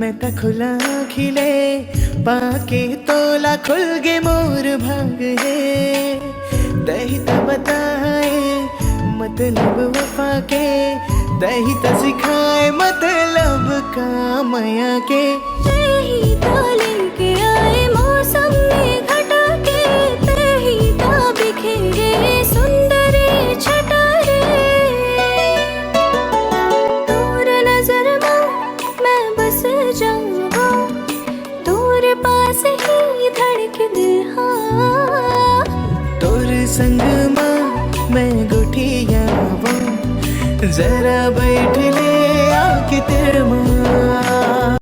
मैं त खुला खिले पाके तोला खुल गे मोर भाग है। दही त बताए मतलब वफा के, दही त सिखाए मतलब का माया के। दही तो लेके आए मौसम में घटा के, दही तो बिखेरे सुंदर छटा रे। दूर नजर मैं बस जाऊंगा, दूर पास ही धड़के दिल। हाँ तोर संग मैं गुठिया वो, जरा बैठ ले आके तेरे माँ।